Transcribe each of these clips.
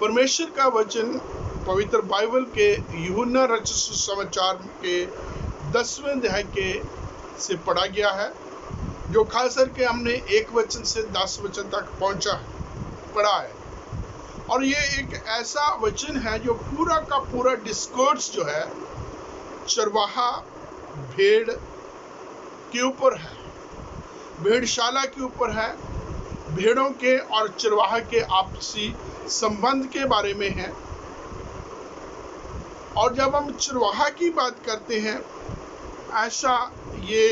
परमेश्वर का वचन पवित्र बाइबल के यूहन्ना रचित सुसमाचार के 10वें अध्याय के से पढ़ा गया है, जो खास करके हमने 1 वचन से 10 वचन तक पढ़ा है। और ये एक ऐसा वचन है जो पूरा का पूरा डिस्कोर्स जो है चरवाहा भेड़ के ऊपर है, भेड़शाला के ऊपर है, भेड़ों के और चरवाहा के आपसी संबंध के बारे में है। और जब हम चरवाहा की बात करते हैं, ये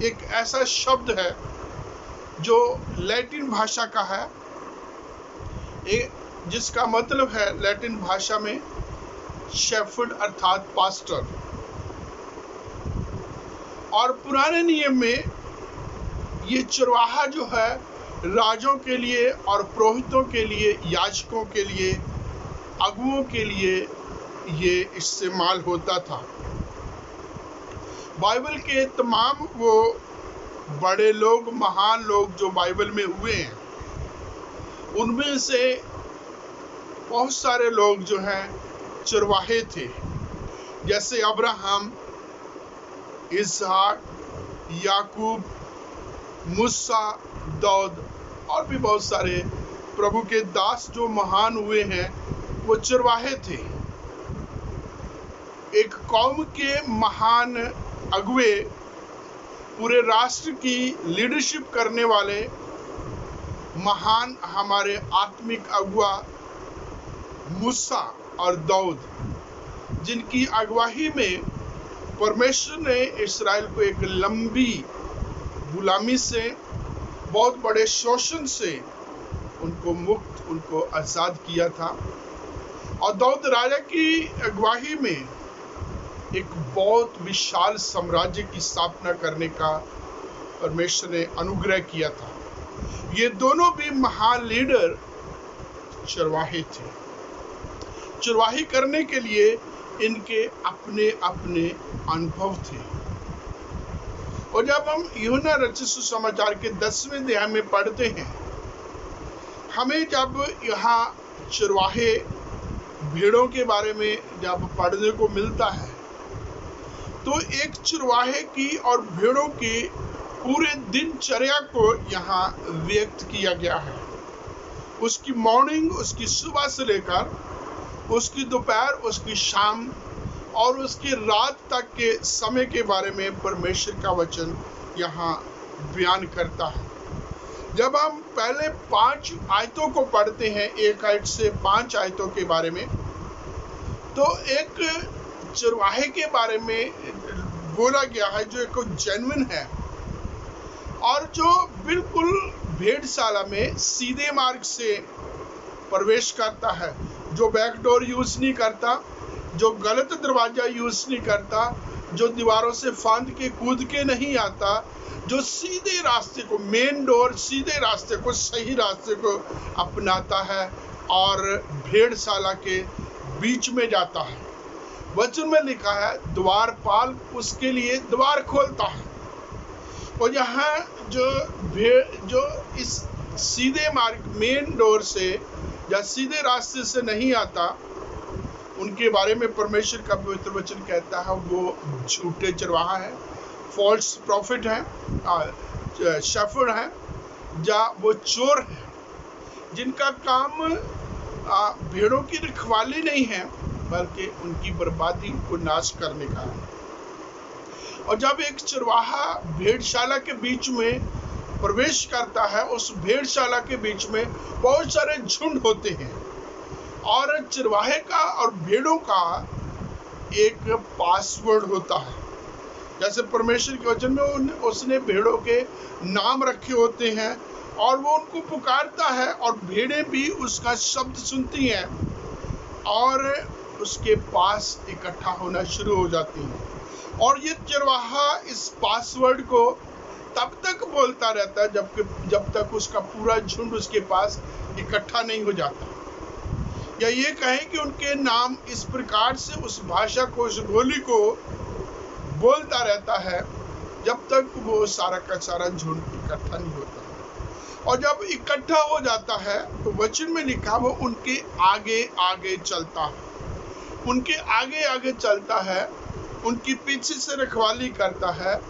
एक ऐसा शब्द है जो लैटिन भाषा का है, जिसका मतलब है लैटिन भाषा में शेफर्ड अर्थात पास्टर। और पुराने नियम में ये चरवाहा जो है राजों के लिए और पुरोहितों के लिए, याजकों के लिए, अगुओं के लिए ये इस्तेमाल होता था। बाइबल के तमाम वो बड़े लोग, महान लोग जो बाइबल में हुए हैं, उनमें से बहुत सारे लोग जो हैं चरवाहे थे, जैसे अब्राहम, इसहाक, याकूब, मूसा, दाऊद और भी बहुत सारे प्रभु के दास जो महान हुए हैं, वो चरवाहे थे। एक कौम के महान अगुए, पूरे राष्ट्र की लीडरशिप करने वाले महान हमारे आत्मिक अगुआ मूसा और दाऊद, जिनकी अगुवाई में परमेश्वर ने इस्राएल को एक लंबी गुलामी से, बहुत बड़े शोषण से उनको आजाद किया था। और दाऊद राजा की अगुवाई में एक बहुत विशाल साम्राज्य की स्थापना करने का परमेश्वर ने अनुग्रह किया था। ये दोनों भी महान लीडर चरवाहे थे। चरवाही करने के लिए इनके अपने अपने अनुभव थे। और जब हम यूहन्ना रचित सुसमाचार के 10वें अध्याय में पढ़ते हैं, हमें जब यहाँ चरवाहे भेड़ों के बारे में जब पढ़ने को मिलता है, तो एक चरवाहे की और भेड़ों की पूरे दिनचर्या को यहाँ व्यक्त किया गया है। उसकी मॉर्निंग, उसकी सुबह से लेकर उसकी दोपहर, उसकी शाम और उसकी रात तक के समय के बारे में परमेश्वर का वचन यहाँ बयान करता है। जब हम पहले 5 आयतों को पढ़ते हैं, 1 आयत से 5 आयतों के बारे में, तो एक चरवाहे के बारे में बोला गया है जो एक जेन्युइन है और जो बिल्कुल भेड़शाला में सीधे मार्ग से प्रवेश करता है, जो बैकडोर यूज नहीं करता, जो गलत दरवाजा यूज नहीं करता, जो दीवारों से फांद के कूद के नहीं आता, जो सीधे रास्ते को, मेन डोर, सीधे रास्ते को, सही रास्ते को अपनाता है और भेड़शाला के बीच में जाता है। वचन में लिखा है, द्वारपाल उसके लिए द्वार खोलता है। और यहाँ जो इस सीधे मार्ग, मेन डोर से या सीधे रास्ते से नहीं आता, उनके बारे में परमेश्वर का पवित्र वचन कहता है वो झूठे चरवाहा है, फॉल्स प्रॉफिट है, शेफर्ड है, या वो चोर है, जिनका काम भेड़ों की रखवाली नहीं है बल्कि उनकी बर्बादी को नाश करने का है। और जब एक चरवाहा भेड़शाला के बीच में प्रवेश करता है, उस भेड़शाला के बीच में बहुत सारे झुंड होते हैं और चरवाहे का और भेड़ों का एक पासवर्ड होता है। जैसे परमेश्वर के वचन में उसने भेड़ों के नाम रखे होते हैं और वो उनको पुकारता है और भेड़ें भी उसका शब्द सुनती हैं और उसके पास इकट्ठा होना शुरू हो जाती हैं। और ये चरवाहा इस पासवर्ड को तब तक बोलता रहता है जब तक उसका पूरा झुंड उसके पास इकट्ठा नहीं हो जाता, या ये कहें कि उनके नाम इस प्रकार से उस भाषा को, उस बोली को बोलता रहता है जब तक वो सारा का सारा झुंड इकट्ठा नहीं होता। और जब इकट्ठा हो जाता है तो वचन में लिखा वो उनके आगे आगे चलता है, उनके आगे आगे चलता है, उनकी पीछे से रखवाली करता है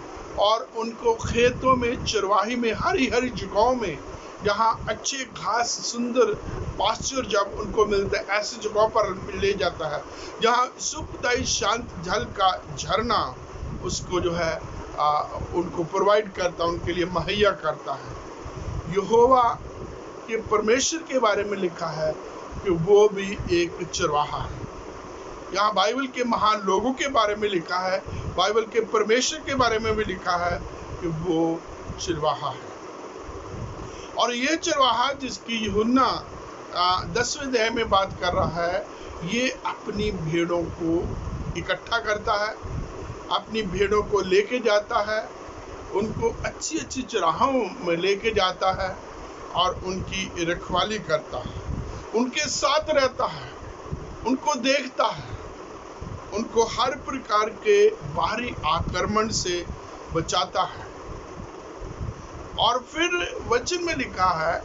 और उनको खेतों में, चरवाही में, हरी हरी जगहों में, जहाँ अच्छे घास, सुंदर पास्चर जब उनको मिलता है, ऐसी जगहों पर ले जाता है जहाँ सुखदायी शांत जल का झरना उसको जो है उनको प्रोवाइड करता, उनके लिए मुहैया करता है। यहोवा के परमेश्वर के बारे में लिखा है कि वो भी एक चरवाहा है। यहाँ बाइबल के महान लोगों के बारे में लिखा है, बाइबल के परमेश्वर के बारे में भी लिखा है कि वो चरवाहा है। और ये चरवाहा जिसकी यूहन्ना 10वें अध्याय में बात कर रहा है, ये अपनी भेड़ों को इकट्ठा करता है, अपनी भेड़ों को लेके जाता है, उनको अच्छी अच्छी चराहों में लेके जाता है और उनकी रखवाली करता है, उनके साथ रहता है, उनको देखता है, उनको हर प्रकार के बाहरी आक्रमण से बचाता है। और फिर वचन में लिखा है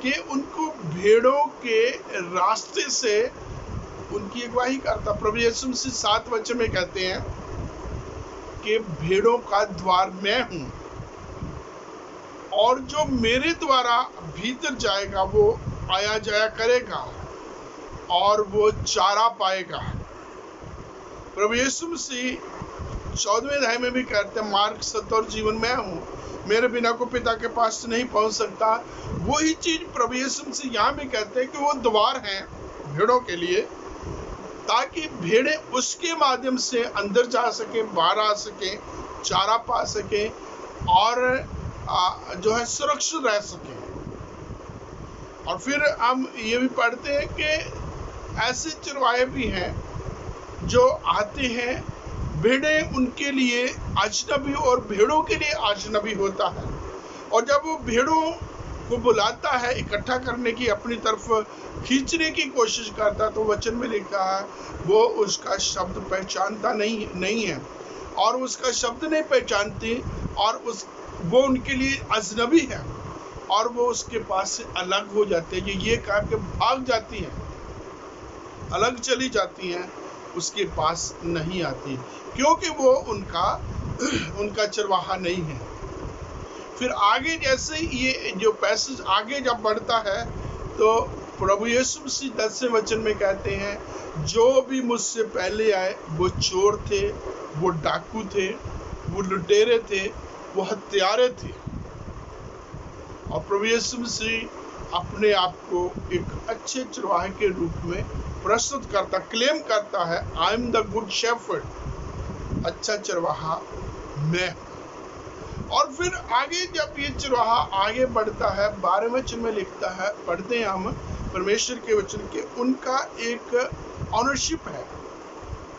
कि उनको भेड़ों के रास्ते से उनकी अगुवाई करता। प्रभु यीशु मसीह 7 वचन में कहते हैं कि भेड़ों का द्वार मैं हूं और जो मेरे द्वारा भीतर जाएगा वो आया जाया करेगा और वो चारा पाएगा। प्रभु यीशु मसीह 14वें अध्याय में भी कहते हैं, मार्ग, सत्य और जीवन मैं हूँ, मेरे बिना को पिता के पास नहीं पहुंच सकता। वही चीज प्रभु यीशु मसीह यहाँ भी कहते हैं कि वो द्वार हैं भेड़ों के लिए, ताकि भेड़ें उसके माध्यम से अंदर जा सके, बाहर आ सके, चारा पा सके और जो है सुरक्षित रह सके। और फिर हम ये भी पढ़ते हैं कि ऐसे चरवाहे भी हैं जो आते हैं, भेड़ें उनके लिए अजनबी और भेड़ों के लिए अजनबी होता है। और जब वो भेड़ों को बुलाता है, इकट्ठा करने की, अपनी तरफ खींचने की कोशिश करता, तो वचन में लिखा है वो उसका शब्द पहचानता नहीं है और उसका शब्द नहीं पहचानती और वो उनके लिए अजनबी है और वो उसके पास से अलग हो जाते हैं। ये कहा कि भाग जाती हैं, अलग चली जाती हैं, उसके पास नहीं आती, क्योंकि वो उनका चरवाहा नहीं है। फिर आगे जैसे ये जो पैसेज आगे जब बढ़ता है तो प्रभु यीशु मसीह 10वें वचन में कहते हैं, जो भी मुझसे पहले आए वो चोर थे, वो डाकू थे, वो लुटेरे थे, वो हत्यारे थे। और प्रभु यीशु मसीह अपने आप को एक अच्छे चरवाहे के रूप में प्रस्तुत करता, क्लेम करता है, I am the good shepherd, अच्छा चरवाहा मैं। और फिर आगे जब ये चरवाहा आगे बढ़ता है, 12वें वचन में लिखता है, पढ़ते हैं हम परमेश्वर के वचन के, उनका एक ऑनरशिप है,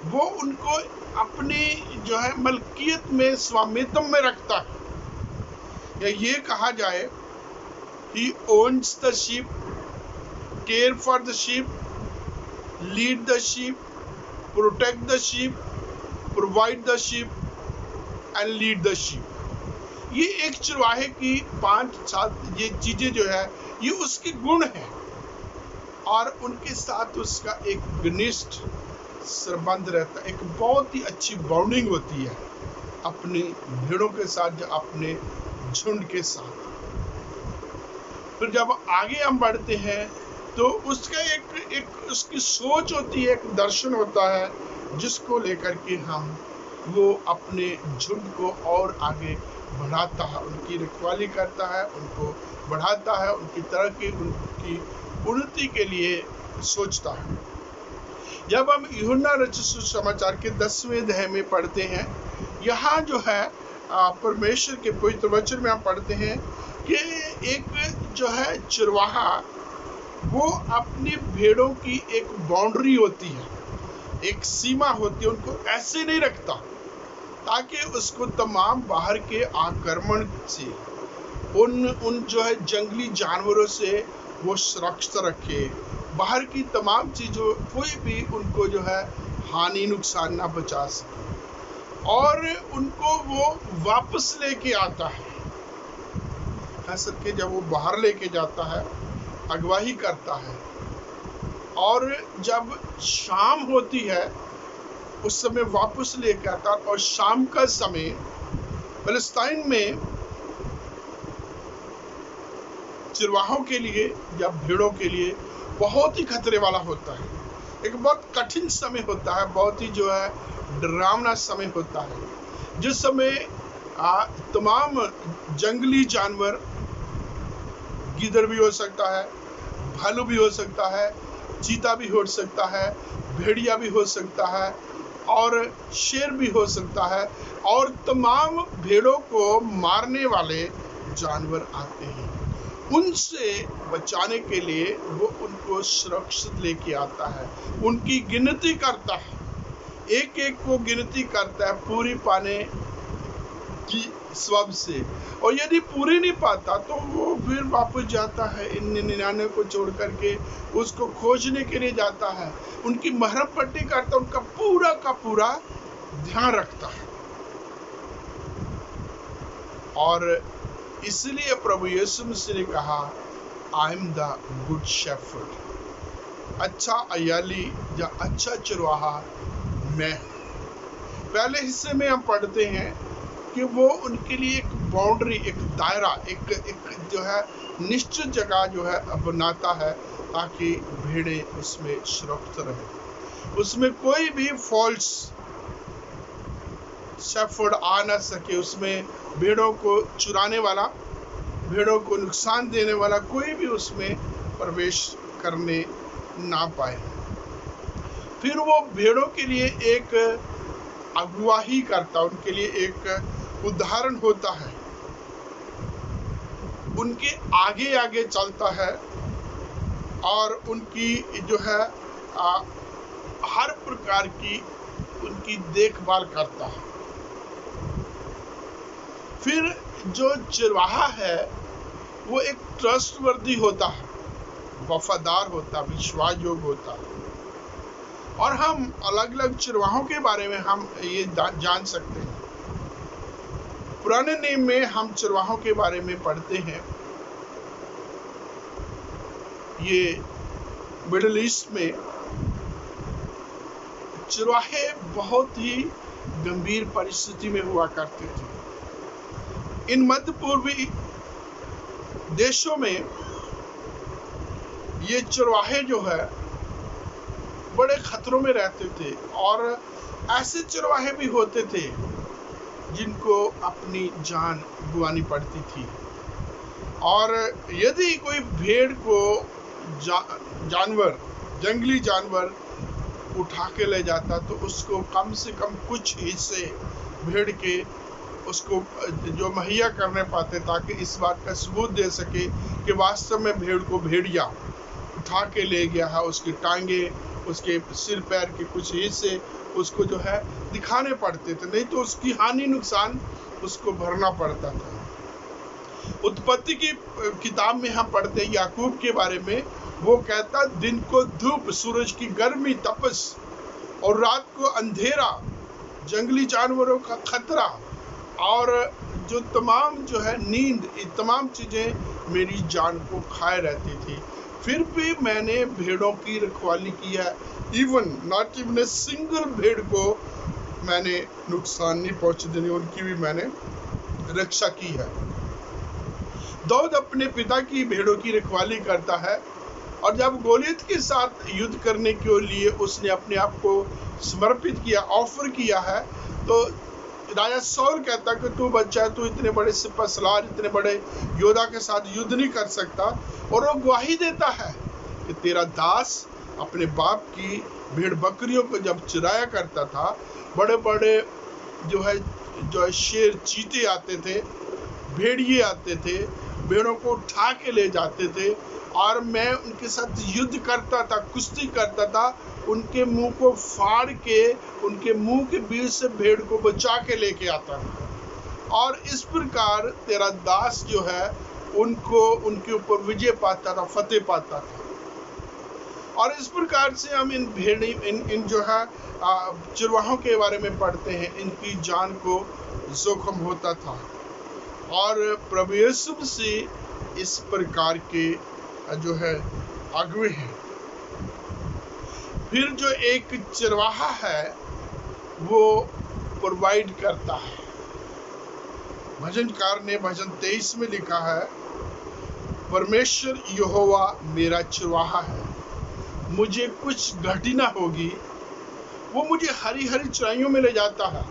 वो उनको अपनी जो है मलकियत में, स्वामित्व में रखता है। या ये कहा जाए, he owns the sheep, care for the sheep, lead the sheep, protect the sheep, provide the sheep and lead the sheep। ये एक चरवाहे की 5-7 ये चीजें जो है ये उसके गुण है और उनके साथ उसका एक घनिष्ठ संबंध रहता है, एक बहुत ही अच्छी बॉन्डिंग होती है अपनी भेड़ों के साथ, अपने झुंड के साथ। फिर जब आगे हम बढ़ते हैं तो उसका एक उसकी सोच होती है, एक दर्शन होता है जिसको लेकर के हम वो अपने झुंड को और आगे बढ़ाता है, उनकी रखवाली करता है, उनको बढ़ाता है, उनकी तरक्की, उनकी उन्नति के लिए सोचता है। जब हम यूहन्ना रचित सुसमाचार के 10वें अध्याय में पढ़ते हैं, यहाँ जो है परमेश्वर के पवित्र वचन में हम पढ़ते हैं कि एक जो है चरवाहा वो अपनी भेड़ों की एक बाउंड्री होती है, एक सीमा होती है, उनको ऐसे नहीं रखता ताकि उसको तमाम बाहर के आक्रमण से, उन जो है जंगली जानवरों से वो सुरक्षित रखे, बाहर की तमाम चीजों कोई भी उनको जो है हानि नुकसान ना पहुंचा सके और उनको वो वापस लेके आता है। खास करके जब वो बाहर लेके जाता है, अगवाही करता है। और जब शाम होती है उस समय वापस लेके आता है। और शाम का समय फलस्तीन में चरवाहों के लिए या भेड़ों के लिए बहुत ही खतरे वाला होता है। एक बहुत कठिन समय होता है, बहुत ही जो है डरावना समय होता है, जिस समय तमाम जंगली जानवर, गिद्ध भी हो सकता है, भालू भी हो सकता है, चीता भी हो सकता है, भेड़िया भी हो सकता है और शेर भी हो सकता है, और तमाम भेड़ों को मारने वाले जानवर आते हैं। उनसे बचाने के लिए वो उनको सुरक्षित लेके आता है, उनकी गिनती करता है, एक एक को गिनती करता है पूरी पाने की स्वब से। और यदि पूरी नहीं पाता तो वो फिर वापस जाता है, इन 99 को छोड़ करके उसको खोजने के लिए जाता है, उनकी मरहम पट्टी करता है, उनका पूरा का पूरा ध्यान रखता है। और इसलिए प्रभु यीशु मसीह ने कहा, I am the good shepherd, अच्छा अयाली या अच्छा चरवाहा मैं। पहले हिस्से में हम पढ़ते हैं कि वो उनके लिए एक बाउंड्री, एक दायरा, एक जो है निश्चित जगह जो है बनाता है, ताकि भेड़ें उसमें सुरक्षित रहे, उसमें कोई भी फॉल्स शेफर्ड आ ना सके, उसमें भेड़ों को चुराने वाला, भेड़ों को नुकसान देने वाला कोई भी उसमें प्रवेश करने ना पाए। फिर वो भेड़ों के लिए एक अगुवाही करता, उनके लिए एक उदाहरण होता है, उनके आगे आगे चलता है और उनकी जो है हर प्रकार की उनकी देखभाल करता है। फिर जो चरवाहा है वो एक ट्रस्टवर्दी होता है, वफादार होता, विश्वास योग्य होता है। और हम अलग अलग चरवाहों के बारे में हम ये जान सकते हैं। पुराने नियम में हम चरवाहों के बारे में पढ़ते हैं। ये मिडिल ईस्ट में चरवाहे बहुत ही गंभीर परिस्थिति में हुआ करते थे। इन मध्य पूर्वी देशों में ये चरवाहे जो है बड़े खतरों में रहते थे, और ऐसे चरवाहे भी होते थे जिनको अपनी जान गंवानी पड़ती थी। और यदि कोई भेड़ को जानवर, जंगली जानवर उठा के ले जाता तो उसको कम से कम कुछ हिस्से भेड़ के उसको जो मुहैया करने पाते, ताकि इस बात का सबूत दे सके कि वास्तव में भेड़ को भेड़िया उठा के ले गया है। उसकी टांगे, उसके सिर पैर के कुछ हिस्से उसको जो है दिखाने पड़ते थे, नहीं तो उसकी हानि नुकसान उसको भरना पड़ता था। उत्पत्ति की किताब में हम पढ़ते हैं याकूब के बारे में, वो कहता दिन को धूप, सूरज की गर्मी, तपस, और रात को अंधेरा, जंगली जानवरों का खतरा, और जो तमाम जो है नींद, ये तमाम चीजें मेरी जान को खाए रहती थी। फिर भी मैंने भेड़ों की रखवाली की है, नॉट इवन ए सिंगल भेड़ को मैंने नुकसान नहीं पहुंचने देनी, उनकी भी मैंने रक्षा की है। दाऊद अपने पिता की भेड़ों की रखवाली करता है, और जब गोलियत के साथ युद्ध करने के लिए उसने अपने आप को समर्पित किया, ऑफर किया है, तो राजा सौल कहता कि तू बच्चा है, तू इतने बड़े सिपहसालार, इतने बड़े योद्धा के साथ युद्ध नहीं कर सकता। और वो गवाही देता है कि तेरा दास अपने बाप की भेड़ बकरियों को जब चुराया करता था, बड़े बड़े जो है शेर, चीते आते थे, भेड़िए आते थे, भेड़ों को उठा के ले जाते थे, और मैं उनके साथ युद्ध करता था, कुश्ती करता था, उनके मुंह को फाड़ के उनके मुंह के बीच से भेड़ को बचा के लेके आता था। और इस प्रकार तेरा दास जो है उनको उनके ऊपर विजय पाता था, फतेह पाता था। और इस प्रकार से हम इन भेड़ी इन जो है चरवाहों के बारे में पढ़ते हैं, इनकी जान को जोखिम होता था। और प्रभु यीशु मसीह इस प्रकार के जो है अगुवे हैं। फिर जो एक चरवाहा है वो प्रोवाइड करता है। भजनकार ने भजन 23 में लिखा है, परमेश्वर यहोवा मेरा चरवाहा है, मुझे कुछ घटी ना होगी। वो मुझे हरी हरी चराइयों में ले जाता है,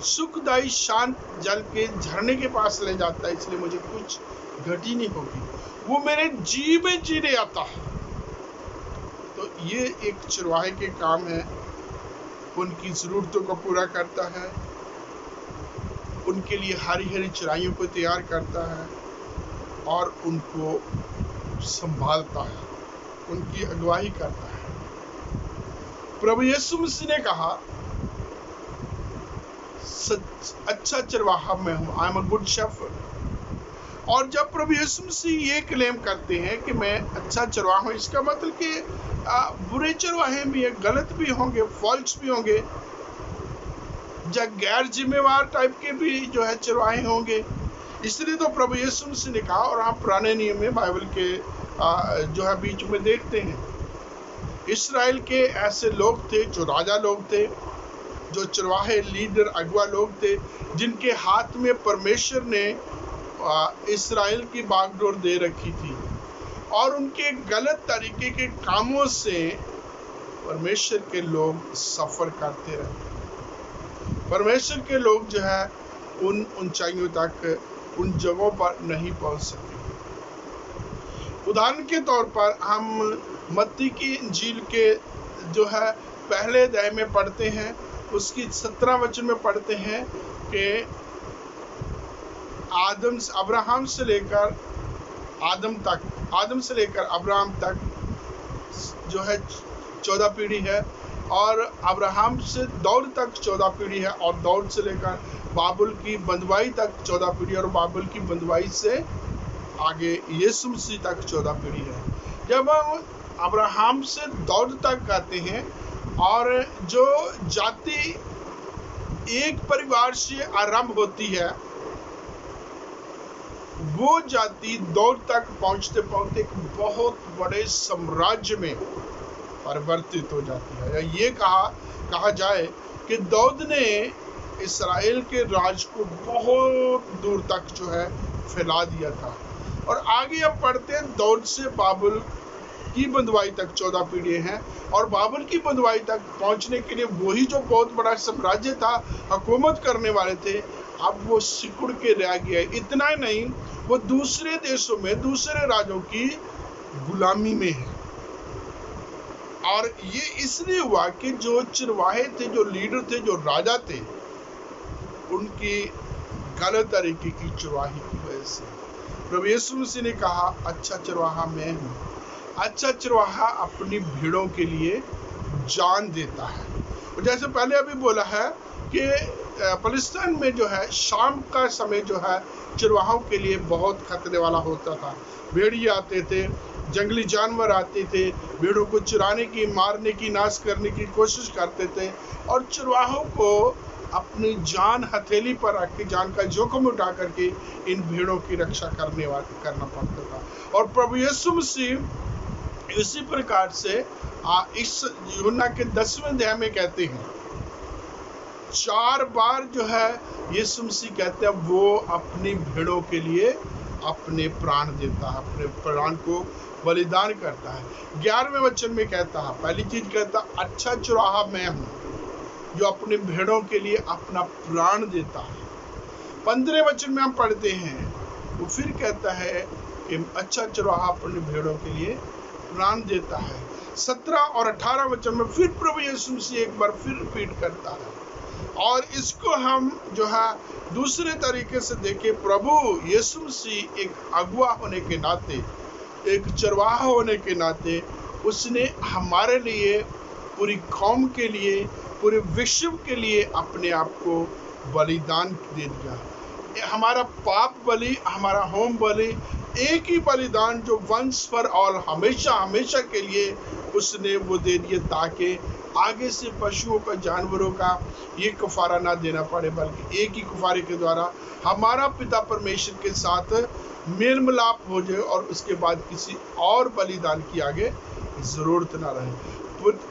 सुखदायी शांत जल के झरने के पास ले जाता है, इसलिए मुझे कुछ घटी नहीं होगी। वो मेरे जी में जीने आता है। तो ये एक चरवाहे के काम है, उनकी जरूरतों को पूरा करता है, उनके लिए हरी हरी चराइयों को तैयार करता है और उनको संभालता है, उनकी अगुवाई करता है। प्रभु यीशु मसीह ने कहा, अच्छा चरवाहा मैं हूं, I am a good shepherd. और जब प्रभु यीशु मसीह ये क्लेम करते हैं कि मैं अच्छा चरवाहा हूं, इसका मतलब कि बुरे चरवाहे भी हैं, गलत भी होंगे, फॉल्स भी होंगे, या गैर जिम्मेवार टाइप के भी जो है चरवाहे होंगे। इसलिए तो प्रभु यीशु मसीह ने कहा, और आप पुराने नियम में बाइबल के जो है बीच में देखते हैं, इस्राएल के ऐसे लोग थे जो राजा लोग थे, जो चरवाहे लीडर अगुआ लोग थे, जिनके हाथ में परमेश्वर ने इस्राएल की बागडोर दे रखी थी, और उनके गलत तरीके के कामों से परमेश्वर के लोग सफर करते रहे। परमेश्वर के लोग जो है उन ऊंचाइयों तक, उन जगहों पर नहीं पहुंच सके। उदाहरण के तौर पर हम मत्ती की इंजील के जो है पहले अध्याय में पढ़ते हैं, उसकी 17 वचन में पढ़ते हैं कि अब्राहम से लेकर आदम से लेकर अब्राहम तक जो है 14 पीढ़ी है, और अब्राहम से दौड़ तक 14 पीढ़ी है, और दौड़ से लेकर बाबुल की बंधुआई तक 14 पीढ़ी, और बाबुल की बंधुआई से आगे यीशु मसीह तक 14 पीढ़ी है। जब हम अब्राहम से दौड़ तक आते हैं, और जो जाति एक परिवार से आरंभ होती है, वो जाति दौड़ तक पहुंचते पहुंचते एक बहुत बड़े साम्राज्य में परिवर्तित हो जाती है। या ये कहा जाए कि दौड़ ने इस्राएल के राज को बहुत दूर तक जो है फैला दिया था। और आगे अब पढ़ते हैं, दौड़ से बाबुल की बंधुआई तक 14 पीढ़ी हैं, और बाबुल की बंधुआई तक पहुंचने के लिए वही जो बहुत बड़ा साम्राज्य था, हुकूमत करने वाले थे, अब वो सिकुड़ के रह गया। इतना ही नहीं, वो दूसरे देशों में दूसरे राजों की गुलामी में है। और ये इसलिए हुआ कि जो चरवाहे थे, जो लीडर थे, जो राजा थे, उनकी गलत तरीके की चरवाही की वजह से। प्रभु यीशु मसीह ने कहा, अच्छा चरवाहा मैं हूँ। अच्छा चरवाहा अपनी भेड़ों के लिए जान देता है। और जैसे पहले अभी बोला है कि फलस्तीन में जो है शाम का समय जो है चरवाहों के लिए बहुत खतरे वाला होता था। भेड़िए आते थे, जंगली जानवर आते थे, भेड़ों को चुराने की, मारने की, नाश करने की कोशिश करते थे, और चरवाहों को अपनी जान हथेली पर रख के, जान का जोखिम उठा करके इन भेड़ों की रक्षा करना पड़ता था। और प्रभु यीशु मसीह इसी प्रकार से इस यूहन्ना के 10वें अध्याय में कहते हैं, 4 बार जो है यीशु मसीह कहते हैं वो अपनी भेड़ों के लिए अपने प्राण देता है, अपने प्राण को बलिदान करता है। 11वें वचन में कहता है, पहली चीज कहता, अच्छा चरवाहा मैं हूँ जो अपने भेड़ों के लिए अपना प्राण देता है। 15वें वचन में हम पढ़ते हैं, वो फिर कहता है कि अच्छा चरवाहा अपने भेड़ों के लिए प्राण देता है। 17 और 18 वचन में फिर प्रभु यीशु मसीह एक बार फिर रिपीट करता है। और इसको हम जो है दूसरे तरीके से देखें, प्रभु यीशु मसीह एक अगुआ होने के नाते, एक चरवाहा होने के नाते, उसने हमारे लिए, पूरी कौम के लिए, पूरे विश्व के लिए अपने आप को बलिदान दे दिया। हमारा पाप बलि, हमारा होम बलि एक ही बलिदान जो वंश पर और हमेशा हमेशा के लिए उसने वो दे दिए, ताकि आगे से पशुओं का, जानवरों का ये कफारा ना देना पड़े, बल्कि एक ही कफारे के द्वारा हमारा पिता परमेश्वर के साथ मेल मिलाप हो जाए और उसके बाद किसी और बलिदान की आगे जरूरत ना रहे।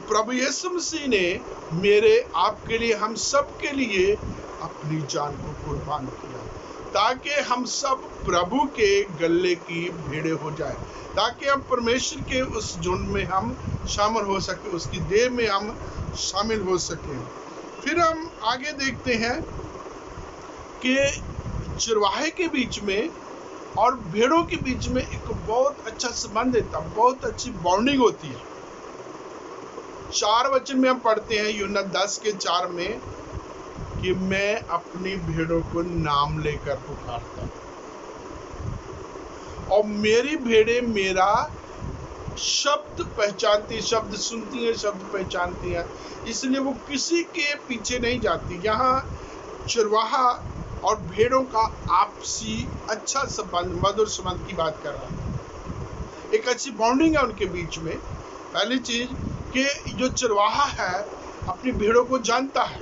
प्रभु यीशु मसीह ने मेरे, आपके लिए, हम सब के लिए अपनी जान को कुर्बान किया, ताकि हम सब प्रभु के गले की भेड़े हो जाए, ताकि हम परमेश्वर के उस झुंड में हम शामिल हो सके, उसकी देह में हम शामिल हो सके। फिर हम आगे देखते हैं कि चरवाहे के बीच में और भेड़ों के बीच में एक बहुत अच्छा संबंध है, बहुत अच्छी बॉन्डिंग होती है। 4 वचन में हम पढ़ते हैं यूहन्ना 10:4 में कि मैं अपनी भेड़ों को नाम लेकर पुकारता हूं और मेरी भेड़ें मेरा शब्द पहचानती, शब्द सुनती है, शब्द पहचानती है, इसलिए वो किसी के पीछे नहीं जाती। यहाँ चरवाहा और भेड़ों का आपसी अच्छा संबंध, मधुर संबंध की बात कर रहा है। एक अच्छी बॉन्डिंग है उनके बीच में। पहली चीज कि जो चरवाहा है अपनी भेड़ों को जानता है।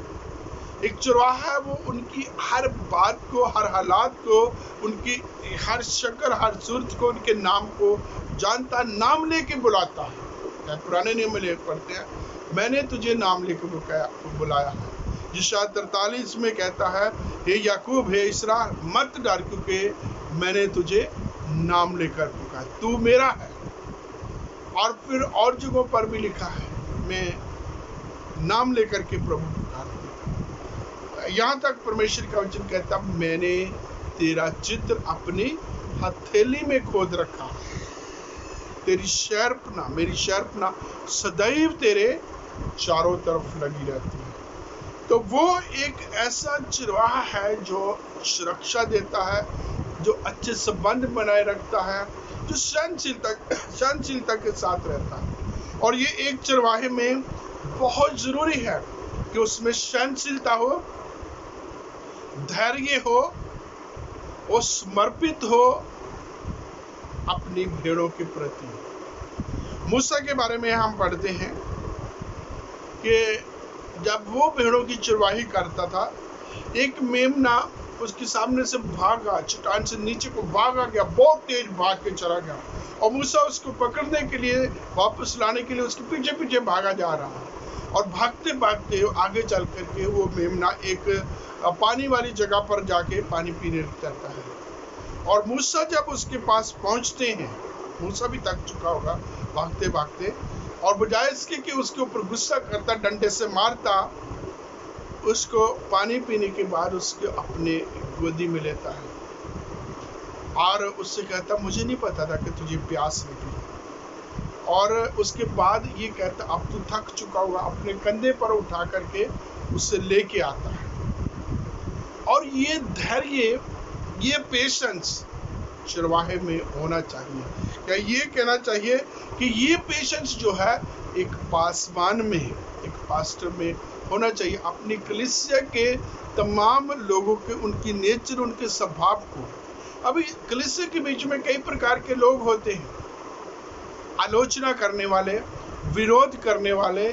एक चरवाहा है, वो उनकी हर बात को, हर हालात को, उनकी हर शक्ल, हर सूरत को, उनके नाम को जानता, नाम लेके बुलाता है। पुराने नियम में पढ़ते हैं, मैंने तुझे नाम लेके बुलाया है। यशायाह 43 में कहता है, हे याकूब, हे इसराइल, मत डर, क्योंकि मैंने तुझे नाम लेकर पुकारा, तू मेरा है। और फिर और जगहों पर भी लिखा है, मैं नाम लेकर के प्रभु पुकारता हूं। यहाँ तक परमेश्वर का वचन कहता, मैंने तेरा चित्र अपनी हथेली में खोद रखा, तेरी शर्पना, मेरी शर्पना सदैव तेरे चारों तरफ लगी रहती है। तो वो एक ऐसा चरवाहा है जो सुरक्षा देता है, जो अच्छे संबंध बनाए रखता है, जो सहनशीलता के साथ रहता है। और ये एक चरवाहे में बहुत जरूरी है कि उसमें सहनशीलता हो, धैर्य हो, वो समर्पित हो अपनी भेड़ों के प्रति। मूसा के बारे में हम पढ़ते हैं कि जब वो भेड़ों की चरवाही करता था, एक मेमना उसके सामने से भागा, चट्टान से नीचे को भागा गया, बहुत तेज भाग के चला गया, और मूसा उसको पकड़ने के लिए, वापस लाने के लिए उसके पीछे पीछे भागा जा रहा है। और भागते भागते आगे चल करके वो मेमना एक पानी वाली जगह पर जाके पानी पीने लगता है। और मूसा जब उसके पास पहुंचते हैं, मूसा भी थक चुका होगा भागते भागते, और बजाय इसके कि उसके ऊपर गुस्सा करता, डंडे से मारता, उसको पानी पीने के बाद उसके अपने गोदी में लेता है और उससे कहता, मुझे नहीं पता था कि तुझे प्यास लगी। और उसके बाद ये कहता, अब तू थक चुका होगा, अपने कंधे पर उठा करके उससे लेके आता है। और ये धैर्य, ये पेशेंस चरवाहे में होना चाहिए। क्या ये कहना चाहिए कि ये पेशेंस जो है एक पासवान में, एक पास्टर में होना चाहिए, अपनी कलीसिया के तमाम लोगों के, उनकी नेचर, उनके स्वभाव को। अभी कलीसिया के बीच में कई प्रकार के लोग होते हैं, आलोचना करने वाले, विरोध करने वाले,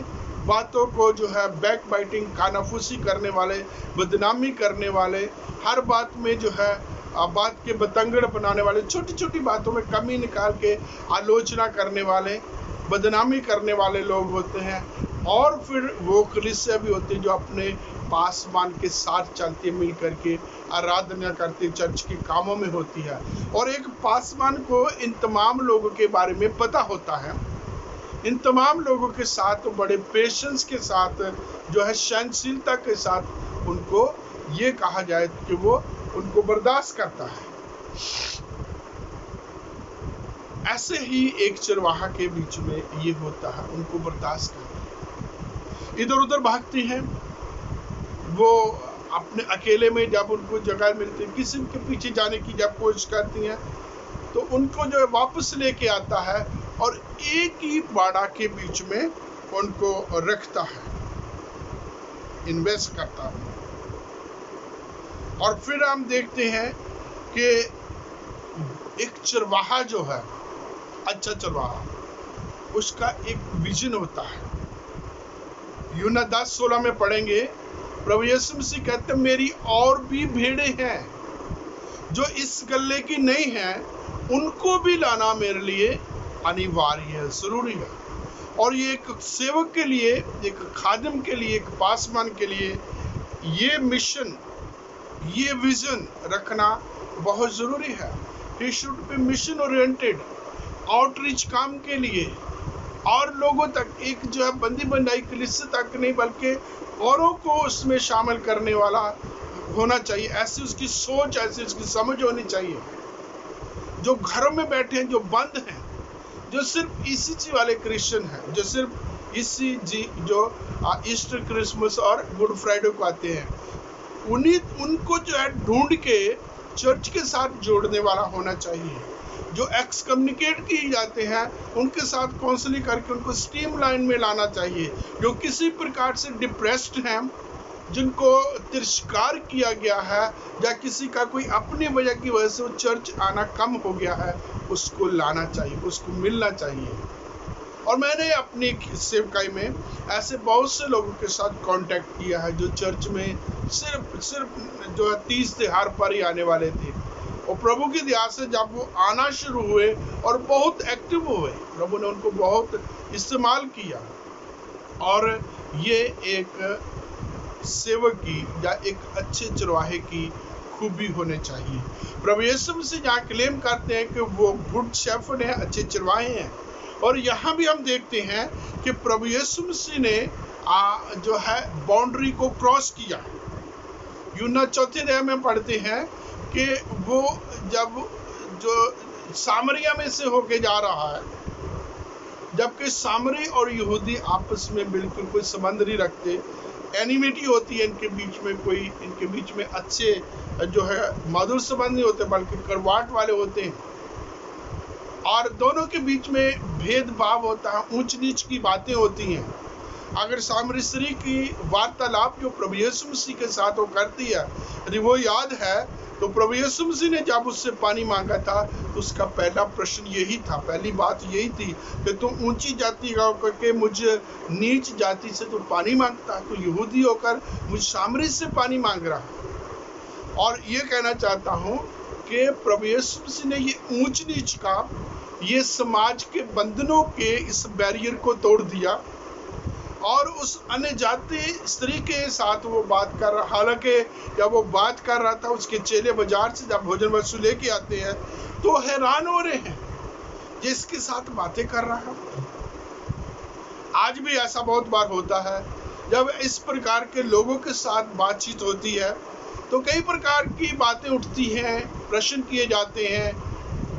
बातों को जो है बैक बाइटिंग, कानाफूसी करने वाले, बदनामी करने वाले, हर बात में जो है बात के बतंगड़ बनाने वाले, छोटी छोटी बातों में कमी निकाल के आलोचना करने वाले, बदनामी करने वाले लोग होते हैं। और फिर वो कलीसिया भी होते हैं जो अपने पासवान के साथ चलते, मिल करके आराधना करते, चर्च के कामों में होती है। और एक पासवान को इन तमाम लोगों के बारे में पता होता है, इन तमाम लोगों के साथ बड़े पेशेंस के साथ, जो है सहनशीलता के साथ उनको ये कहा जाए कि वो उनको बर्दाश्त करता है। ऐसे ही एक चरवाहा के बीच में ये होता है, उनको बर्दाश्त करता है। इधर उधर भागती हैं वो, अपने अकेले में जब उनको जगह मिलती है, किसी के पीछे जाने की जब कोशिश करती हैं, तो उनको जो है वापस लेके आता है और एक ही बाड़ा के बीच में उनको रखता है, इन्वेस्ट करता है। और फिर हम देखते हैं कि एक चरवाहा जो है, अच्छा चरवाहा, उसका एक विजन होता है। यूहन्ना 10:16 में पढ़ेंगे, प्रभु यीशु मसीह कहते हैं मेरी और भी भेड़ें हैं जो इस गल्ले की नहीं है, उनको भी लाना मेरे लिए अनिवार्य है, जरूरी है। और ये एक सेवक के लिए, एक खादिम के लिए, एक पासवान के लिए ये मिशन, ये विजन रखना बहुत जरूरी है। He should be mission oriented, outreach काम के लिए और लोगों तक, एक जो है बंदी बनाई कलीसिया तक नहीं बल्कि औरों को उसमें शामिल करने वाला होना चाहिए। ऐसी उसकी सोच, ऐसी उसकी समझ होनी चाहिए। जो घरों में बैठे हैं, जो बंद हैं, जो सिर्फ ईसीजी वाले क्रिश्चियन हैं, जो सिर्फ ईसीजी जो ईस्टर, क्रिसमस और गुड फ्राइडे को आते हैं, उनको जो है ढूंढ के चर्च के साथ जोड़ने वाला होना चाहिए। जो एक्स कम्युनिकेट किए जाते हैं उनके साथ काउंसलिंग करके उनको स्ट्रीम लाइन में लाना चाहिए। जो किसी प्रकार से डिप्रेस्ड हैं, जिनको तिरस्कार किया गया है या किसी का कोई अपनी वजह की वजह से वो चर्च आना कम हो गया है, उसको लाना चाहिए, उसको मिलना चाहिए। और मैंने अपनी सेवकाई में ऐसे बहुत से लोगों के साथ कांटेक्ट किया है जो चर्च में सिर्फ जो है 30 त्योहार पर ही आने वाले थे, और प्रभु की दया से जब वो आना शुरू हुए और बहुत एक्टिव हुए, प्रभु ने उनको बहुत इस्तेमाल किया। और ये एक सेवक की या एक अच्छे चरवाहे की खूबी होने चाहिए। प्रभु यीशु मसीह जहाँ क्लेम करते हैं कि वो गुड शेफर्ड है, अच्छे चरवाहे हैं, और यहाँ भी हम देखते हैं कि प्रभु यीशु मसीह ने जो है बाउंड्री को क्रॉस किया। यूहन्ना 4 अध्याय में पढ़ते हैं कि वो जब जो सामरिया में से होके जा रहा है, जबकि सामरी और यहूदी आपस में बिल्कुल कोई संबंध नहीं रखते, एनिमिटी होती है इनके बीच में अच्छे जो है मधुर संबंध नहीं होते बल्कि कड़वाहट वाले होते हैं, और दोनों के बीच में भेदभाव होता है, ऊंच नीच की बातें होती हैं। अगर सामरी स्त्री की वार्तालाप जो प्रभु यीशु मसीह के साथ वो करती है, यदि वो याद है, तो प्रभु यीशु मसीह ने जब उससे पानी मांगा था तो उसका पहला प्रश्न यही था, पहली बात यही थी कि तुम ऊंची जाति का होकर मुझे नीच जाति से तो पानी मांगता, तो यहूदी होकर मुझ सामरी से पानी मांग रहा है। और ये कहना चाहता हूँ कि प्रभु यीशु मसीह ने ये ऊंच नीच का, ये समाज के बंधनों के इस बैरियर को तोड़ दिया, और उस अन्य जाति स्त्री के साथ वो बात कर रहा। हालांकि जब वो बात कर रहा था, उसके चेले बाजार से जब भोजन वस्तु लेके आते हैं तो हैरान हो रहे हैं जिसके साथ बातें कर रहा है। आज भी ऐसा बहुत बार होता है, जब इस प्रकार के लोगों के साथ बातचीत होती है तो कई प्रकार की बातें उठती हैं, प्रश्न किए जाते हैं,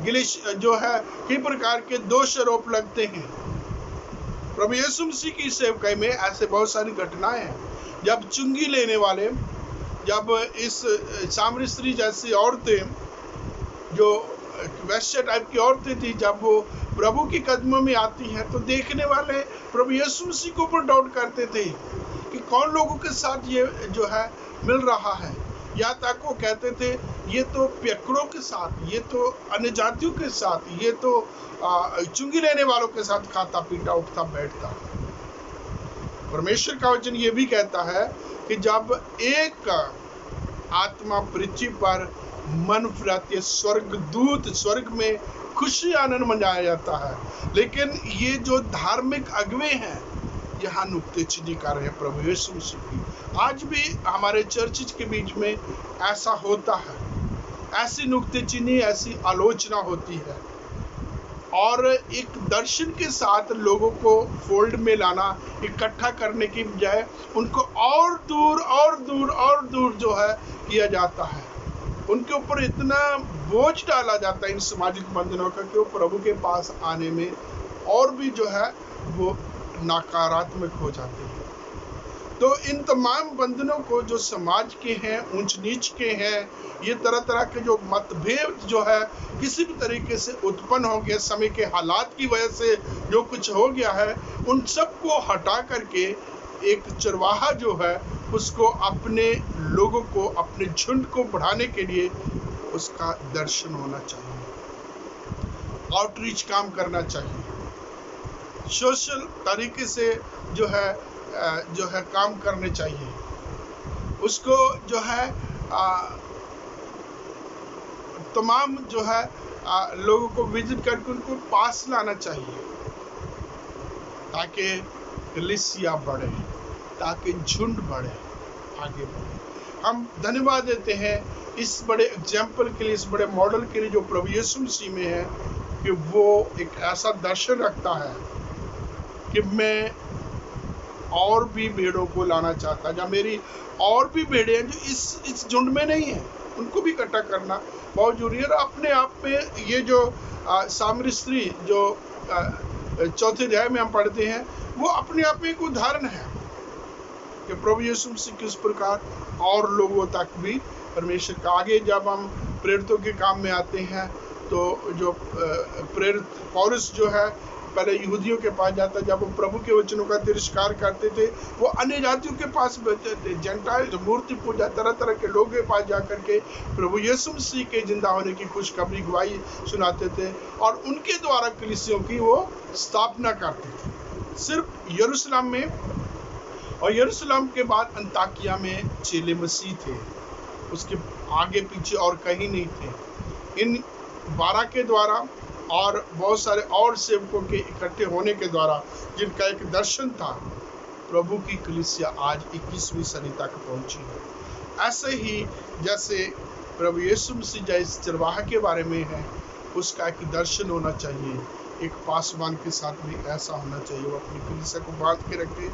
गिलिश जो है कई प्रकार के दोष आरोप लगते हैं। प्रभु यीशु मसीह की सेवकाई में ऐसे बहुत सारी घटनाएं हैं, जब चुंगी लेने वाले, जब इस सामरी स्त्री जैसी औरतें, जो वैश्य टाइप की औरतें थी, जब वो प्रभु के कदमों में आती हैं तो देखने वाले प्रभु यीशु मसीह के ऊपर डाउट करते थे कि कौन लोगों के साथ ये जो है मिल रहा है। या तक वो कहते थे ये तो पियकड़ों के साथ, ये तो अन्य जातियों के साथ, ये तो चुंगी लेने वालों के साथ खाता पीता उठता बैठता। परमेश्वर का वचन ये भी कहता है कि जब एक आत्मा पृथ्वी पर मन फिराती है, स्वर्गदूत स्वर्ग में खुशी आनंद मनाया जाता है, लेकिन ये जो धार्मिक अगुवे हैं यहाँ नुक्तेचीनी कर रहे हैं प्रभु यीशु मसीह की। आज भी हमारे चर्चिज के बीच में ऐसा होता है, ऐसी नुक्तेचीनी, ऐसी आलोचना होती है, और एक दर्शन के साथ लोगों को फोल्ड में लाना, इकट्ठा करने की बजाय उनको और दूर जो है किया जाता है। उनके ऊपर इतना बोझ डाला जाता है इन सामाजिक बंधनों का कि वो प्रभु के पास आने में और भी जो है वो नकारात्मक हो जाते हैं। तो इन तमाम बंधनों को जो समाज के हैं, ऊंच नीच के हैं, ये तरह तरह के जो मतभेद जो है किसी भी तरीके से उत्पन्न हो गया, समय के हालात की वजह से जो कुछ हो गया है, उन सब को हटा करके एक चरवाहा जो है उसको अपने लोगों को, अपने झुंड को बढ़ाने के लिए उसका दर्शन होना चाहिए। आउटरीच काम करना चाहिए, सोशल तरीके से जो है काम करने चाहिए, उसको जो है तमाम जो है लोगों को विजिट करके उनको पास लाना चाहिए, ताकि कलीसिया बढ़े, ताकि झुंड बढ़े, आगे बढ़े। हम धन्यवाद देते हैं इस बड़े एग्जाम्पल के लिए, इस बड़े मॉडल के लिए जो प्रभु यीशु मसीह में है, कि वो एक ऐसा दर्शन रखता है कि मैं और भी भेड़ों को लाना चाहता, या मेरी और भी भेड़ें हैं जो इस झुंड में नहीं है, उनको भी इकट्ठा करना बहुत जरूरी है। और अपने आप में ये जो सामरी स्त्री जो चौथे अध्याय में हम पढ़ते हैं, वो अपने आप में एक उदाहरण है कि प्रभु यीशु मसीह किस प्रकार और लोगों तक भी परमेश्वर का। आगे जब हम प्रेरितों के काम में आते हैं, तो जो प्रेरित पौलुस जो है पहले यहूदियों के पास जाता, जब वो प्रभु के वचनों का तिरस्कार करते थे, वो अन्य जातियों के पास, जेंटाइल मूर्ति पूजा तरह तरह के लोगों के पास जाकर के प्रभु यीशु मसीह के जिंदा होने की खुशखबरी गवाही सुनाते थे, और उनके द्वारा कलीसियों की वो स्थापना करते थे, सिर्फ यरूशलेम में। और यरूशलेम के बाद अंताकिया में चेले मसीह थे, उसके आगे पीछे और कहीं नहीं थे। इन 12 के द्वारा और बहुत सारे और सेवकों के इकट्ठे होने के द्वारा, जिनका एक दर्शन था, प्रभु की कलीसिया आज 21वीं सदी तक पहुंची है। ऐसे ही जैसे प्रभु यीशु मसीह जिस चरवाहा के बारे में है, उसका एक दर्शन होना चाहिए, एक पासवान के साथ भी ऐसा होना चाहिए। वो अपनी कलीसिया को बांध के रखे,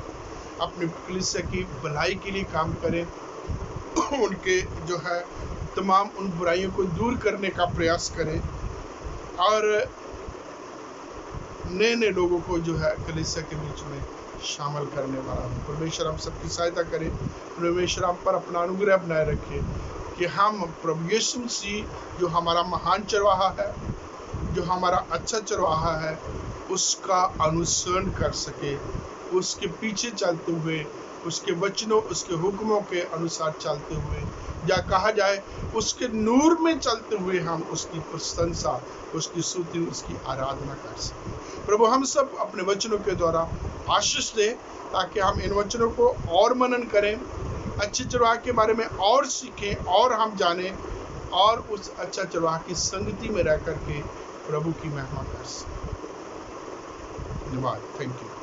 अपनी कलीसिया की भलाई के लिए काम करें, उनके जो है तमाम उन बुराइयों को दूर करने का प्रयास करें, और नए नए लोगों को जो है कलीसिया के बीच में शामिल करने वाला हूँ। परमेश्वर हम सबकी सहायता करे, परमेश्वर हम पर अपना अनुग्रह बनाए रखे, कि हम प्रभु यीशु मसीह जो हमारा महान चरवाहा है, जो हमारा अच्छा चरवाहा है, उसका अनुसरण कर सके, उसके पीछे चलते हुए, उसके वचनों, उसके हुक्मों के अनुसार चलते हुए, या कहा जाए उसके नूर में चलते हुए हम उसकी प्रशंसा, उसकी स्तुति, उसकी आराधना कर सकें। प्रभु हम सब अपने वचनों के द्वारा आशीष दे, ताकि हम इन वचनों को और मनन करें, अच्छे चरवाहे के बारे में और सीखें और हम जानें, और उस अच्छा चरवाहे की संगति में रह करके प्रभु की महिमा कर सकें। धन्यवाद। Thank you.